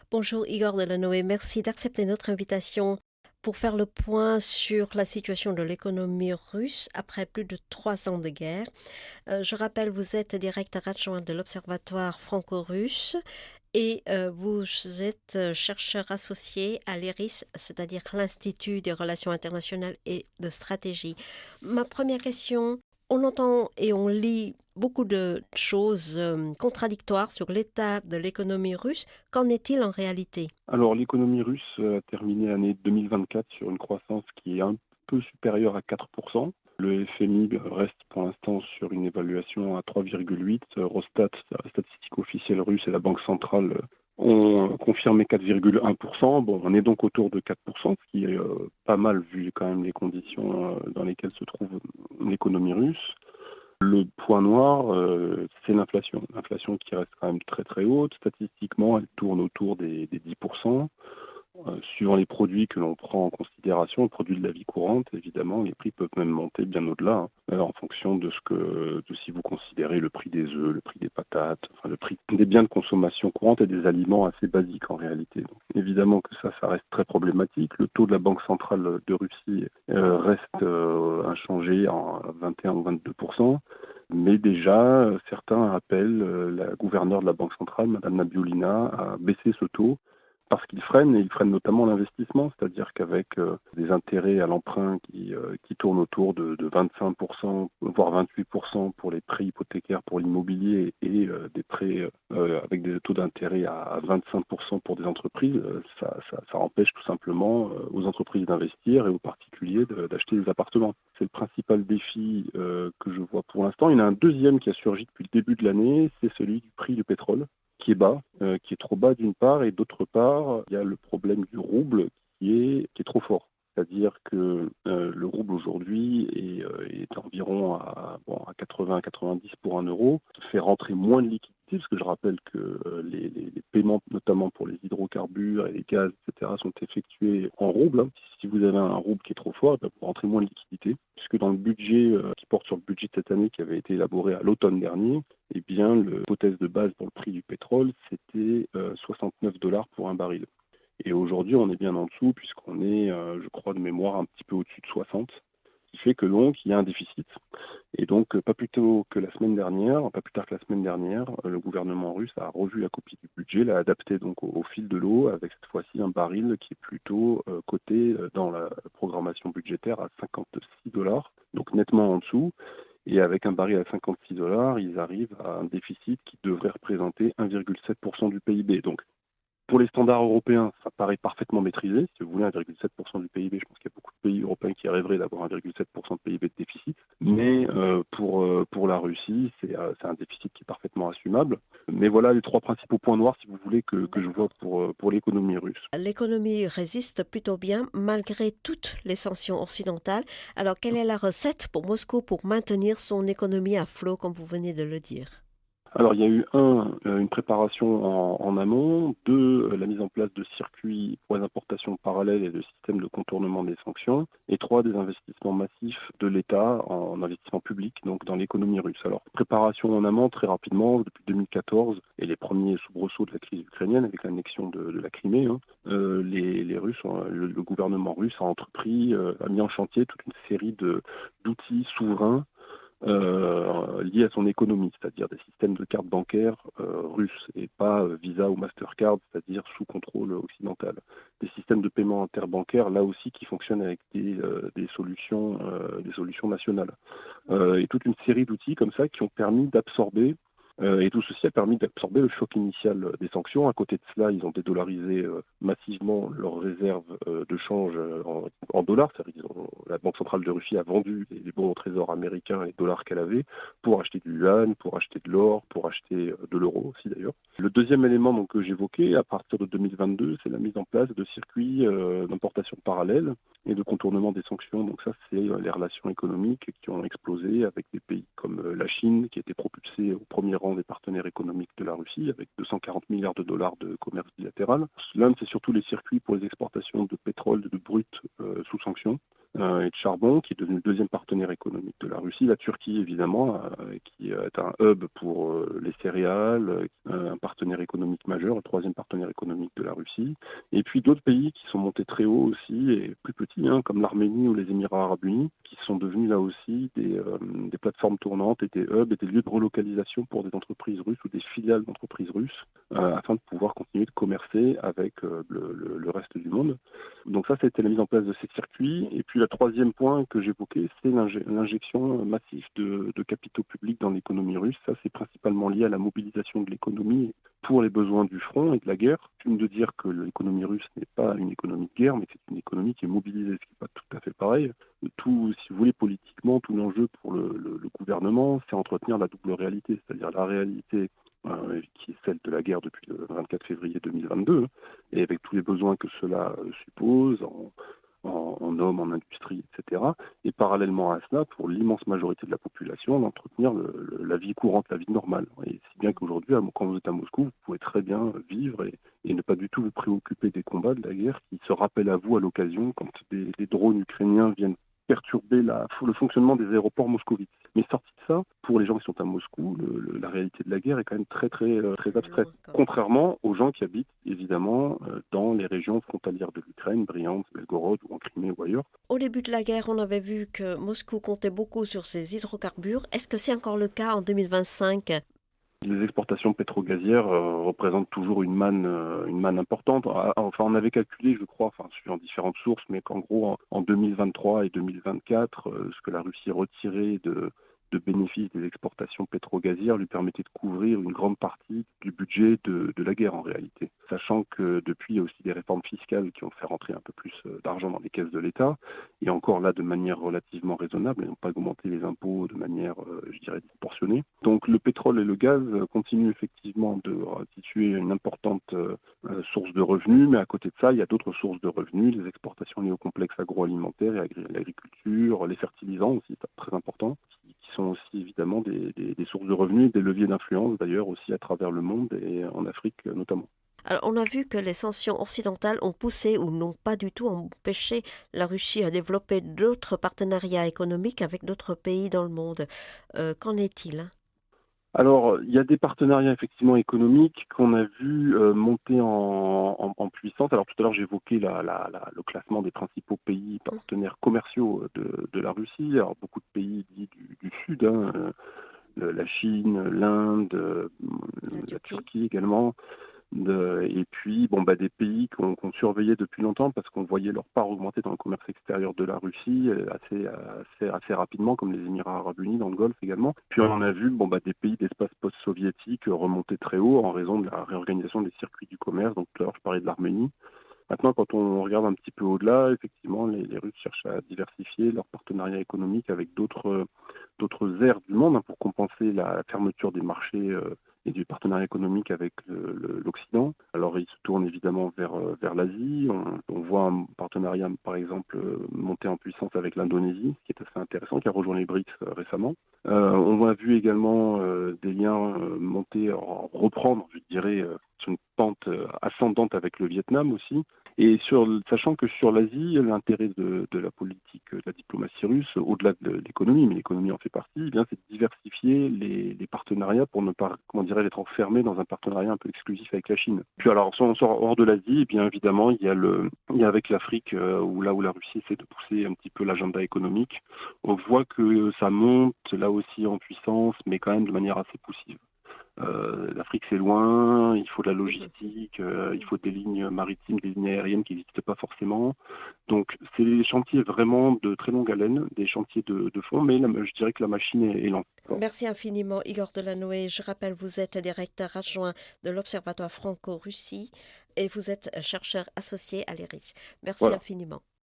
Bonjour Igor Delanoë, merci d'accepter notre invitation pour faire le point sur la situation de l'économie russe après plus de 3 ans de guerre. Je rappelle, vous êtes directeur adjoint de l'Observatoire franco-russe et vous êtes chercheur associé à l'IRIS, c'est-à-dire l'Institut des relations internationales et de stratégie. Ma première question, on entend et on lit beaucoup de choses contradictoires sur l'état de l'économie russe. Qu'en est-il en réalité? Alors, l'économie russe a terminé l'année 2024 sur une croissance qui est un peu supérieure à 4%. Le FMI reste pour l'instant sur une évaluation à 3,8. Rostat, la statistique officielle russe, et la Banque centrale ont confirmé 4,1%. Bon, on est donc autour de 4%, ce qui est pas mal vu quand même les conditions dans lesquelles se trouve l'économie russe. Le point noir, c'est l'inflation. L'inflation qui reste quand même très très haute. Statistiquement, elle tourne autour des 10%. Suivant les produits que l'on prend en considération, les produits de la vie courante, évidemment, les prix peuvent même monter bien au-delà, en fonction de si vous considérez le prix des œufs, le prix des patates, enfin, le prix des biens de consommation courante et des aliments assez basiques en réalité. Donc, évidemment que ça reste très problématique. Le taux de la Banque centrale de Russie reste inchangé à 21 ou 22%. Mais déjà, certains appellent la gouverneure de la Banque centrale, Madame Nabiulina, à baisser ce taux parce qu'ils freinent, et ils freinent notamment l'investissement, c'est-à-dire qu'avec des intérêts à l'emprunt qui tournent autour de 25%, voire 28% pour les prêts hypothécaires pour l'immobilier et des prêts avec des taux d'intérêt à 25% pour des entreprises, ça empêche tout simplement aux entreprises d'investir et aux particuliers d'acheter des appartements. C'est le principal défi que je vois pour l'instant. Il y en a un deuxième qui a surgi depuis le début de l'année, c'est celui du prix du pétrole qui est bas, qui est trop bas d'une part, et d'autre part, il y a le problème du rouble qui est trop fort. C'est-à-dire que le rouble aujourd'hui est environ à 80-90 pour un euro, fait rentrer moins de liquidités, parce que je rappelle que les paiements, notamment pour les hydrocarbures et les gaz, etc., sont effectués en rouble. Hein. Si vous avez un rouble qui est trop fort, vous rentrez moins de liquidités, puisque dans le budget qui porte sur le budget de cette année, qui avait été élaboré à l'automne dernier, eh bien, l'hypothèse de base pour le prix du pétrole, c'était 69 dollars pour un baril. Et aujourd'hui, on est bien en dessous, puisqu'on est, je crois de mémoire, un petit peu au-dessus de 60, ce qui fait que donc, il y a un déficit. Et donc, pas plus tard que la semaine dernière, le gouvernement russe a revu la copie du budget, l'a adapté donc au fil de l'eau, avec cette fois-ci un baril qui est plutôt coté dans la programmation budgétaire à 56 dollars, donc nettement en dessous. Et avec un baril à 56 dollars, ils arrivent à un déficit qui devrait représenter 1,7% du PIB. Donc, pour les standards européens, ça paraît parfaitement maîtrisé. Si vous voulez 1,7% du PIB, je pense qu'il y a beaucoup de pays européens qui rêveraient d'avoir 1,7% de PIB de déficit. Mais pour la Russie, c'est un déficit qui est parfaitement assumable. Mais voilà les trois principaux points noirs, si vous voulez, que je vois D'accord. pour l'économie russe. L'économie résiste plutôt bien malgré toutes les sanctions occidentales. Alors, quelle est la recette pour Moscou pour maintenir son économie à flot, comme vous venez de le dire? Alors, il y a eu une préparation en amont, deux, la mise en place de circuits pour les importations parallèles et de systèmes de contournement des sanctions, et trois, des investissements massifs de l'État en investissement public, donc dans l'économie russe. Alors, préparation en amont, très rapidement, depuis 2014, et les premiers soubresauts de la crise ukrainienne avec l'annexion de la Crimée, les Russes, le gouvernement russe a entrepris, a mis en chantier toute une série d'outils souverains liés à son économie, c'est-à-dire des systèmes de cartes bancaires russes et pas Visa ou Mastercard, c'est-à-dire sous contrôle occidental. Des systèmes de paiement interbancaires, là aussi, qui fonctionnent avec des solutions nationales. Et toute une série d'outils comme ça qui ont permis d'absorber et tout ceci a permis d'absorber le choc initial des sanctions. À côté de cela, ils ont dédollarisé massivement leurs réserves de change en dollars. C'est-à-dire la Banque centrale de Russie a vendu les bons au trésor américains, les dollars qu'elle avait, pour acheter du yuan, pour acheter de l'or, pour acheter de l'euro aussi d'ailleurs. Le deuxième élément donc, que j'évoquais, à partir de 2022, c'est la mise en place de circuits d'importation parallèles et de contournement des sanctions. Donc ça, c'est les relations économiques qui ont explosé avec des pays comme la Chine, qui était propulsée au premier rang des partenaires économiques de la Russie, avec 240 milliards de dollars de commerce bilatéral. L'Inde, c'est surtout les circuits pour les exportations de pétrole, de brut sous sanctions. et de charbon, qui est devenu le deuxième partenaire économique de la Russie. La Turquie, évidemment, qui est un hub pour les céréales, un partenaire économique majeur, le troisième partenaire économique de la Russie. Et puis d'autres pays qui sont montés très haut aussi, et plus petits, hein, comme l'Arménie ou les Émirats arabes unis, qui sont devenus là aussi des plateformes tournantes et des hubs et des lieux de relocalisation pour des entreprises russes ou des filiales d'entreprises russes, afin de pouvoir continuer de commercer avec le reste du monde. Donc ça a été la mise en place de ces circuits. Et puis le troisième point que j'évoquais, c'est l'injection massive de capitaux publics dans l'économie russe. Ça, c'est principalement lié à la mobilisation de l'économie pour les besoins du front et de la guerre. Une de dire que l'économie russe n'est pas une économie de guerre, mais que c'est une économie qui est mobilisée, ce qui n'est pas tout à fait pareil. Tout, si vous voulez, politiquement, tout l'enjeu pour le gouvernement, c'est entretenir la double réalité, c'est-à-dire la réalité qui est celle de la guerre depuis le 24 février 2022, et avec tous les besoins que cela suppose en hommes, en industrie, etc. Et parallèlement à cela, pour l'immense majorité de la population, d'entretenir la vie courante, la vie normale. Et si bien qu'aujourd'hui, quand vous êtes à Moscou, vous pouvez très bien vivre et ne pas du tout vous préoccuper des combats, de la guerre, qui se rappellent à vous à l'occasion quand des drones ukrainiens viennent perturber le fonctionnement des aéroports moscovites. Mais sorti de ça, pour les gens qui sont à Moscou, la réalité de la guerre est quand même très abstraite. Contrairement aux gens qui habitent évidemment dans les régions frontalières de l'Ukraine, Bryansk, Belgorod ou en Crimée ou ailleurs. Au début de la guerre, on avait vu que Moscou comptait beaucoup sur ses hydrocarbures. Est-ce que c'est encore le cas en 2025? Les exportations pétrogazières représentent toujours une manne importante. Enfin, on avait calculé, je crois, suivant différentes sources, mais qu'en gros, en 2023 et 2024, ce que la Russie retirait de bénéfices des exportations pétrogazières lui permettait de couvrir une grande partie du budget de la guerre en réalité. Sachant que depuis, il y a aussi des réformes fiscales qui ont fait rentrer un peu plus d'argent dans les caisses de l'État, et encore là de manière relativement raisonnable, et n'ont pas augmenté les impôts de manière, je dirais, disproportionnée. Donc le pétrole et le gaz continuent effectivement de constituer une importante source de revenus, mais à côté de ça, il y a d'autres sources de revenus, les exportations liées au complexe agroalimentaire et à l'agriculture, les fertilisants aussi, c'est très important, qui sont aussi évidemment des sources de revenus et des leviers d'influence d'ailleurs aussi à travers le monde et en Afrique notamment. Alors, on a vu que les sanctions occidentales ont poussé ou n'ont pas du tout empêché la Russie à développer d'autres partenariats économiques avec d'autres pays dans le monde. Qu'en est-il? Alors, il y a des partenariats effectivement économiques qu'on a vu monter en puissance. Alors tout à l'heure, j'évoquais le classement des principaux pays partenaires commerciaux de la Russie. Alors beaucoup de pays dits du Sud, hein, la Chine, l'Inde, la Turquie également. Et puis des pays qu'on surveillait depuis longtemps parce qu'on voyait leur part augmenter dans le commerce extérieur de la Russie assez rapidement, comme les Émirats arabes unis dans le Golfe également. Puis on a vu des pays d'espace post-soviétique remonter très haut en raison de la réorganisation des circuits du commerce. Donc tout à l'heure, je parlais de l'Arménie. Maintenant, quand on regarde un petit peu au-delà, effectivement, les Russes cherchent à diversifier leurs partenariats économiques avec d'autres aires du monde, hein, pour compenser la fermeture des marchés et du partenariat économique avec l'Occident. Alors, ils se tournent évidemment vers l'Asie. On voit un partenariat, par exemple, monter en puissance avec l'Indonésie, ce qui est assez intéressant, qui a rejoint les BRICS récemment. On a vu également des liens reprendre, je dirais, sur une pente ascendante avec le Vietnam aussi. Et sachant que sur l'Asie, l'intérêt de la politique, de la diplomatie russe, au-delà de l'économie, mais l'économie en fait partie, c'est de diversifier les partenariats pour ne pas, être enfermé dans un partenariat un peu exclusif avec la Chine. Puis alors, si on sort hors de l'Asie, bien évidemment, il y a avec l'Afrique, où la Russie essaie de pousser un petit peu l'agenda économique. On voit que ça monte là aussi en puissance, mais quand même de manière assez poussive. L'Afrique c'est loin, il faut de la logistique, il faut des lignes maritimes, des lignes aériennes qui n'existent pas forcément. Donc c'est des chantiers vraiment de très longue haleine, des chantiers de fond, mais je dirais que la machine est lente. Merci infiniment, Igor Delanoë. Je rappelle, vous êtes directeur adjoint de l'Observatoire Franco-Russie et vous êtes chercheur associé à l'IRIS. Merci Voilà. infiniment.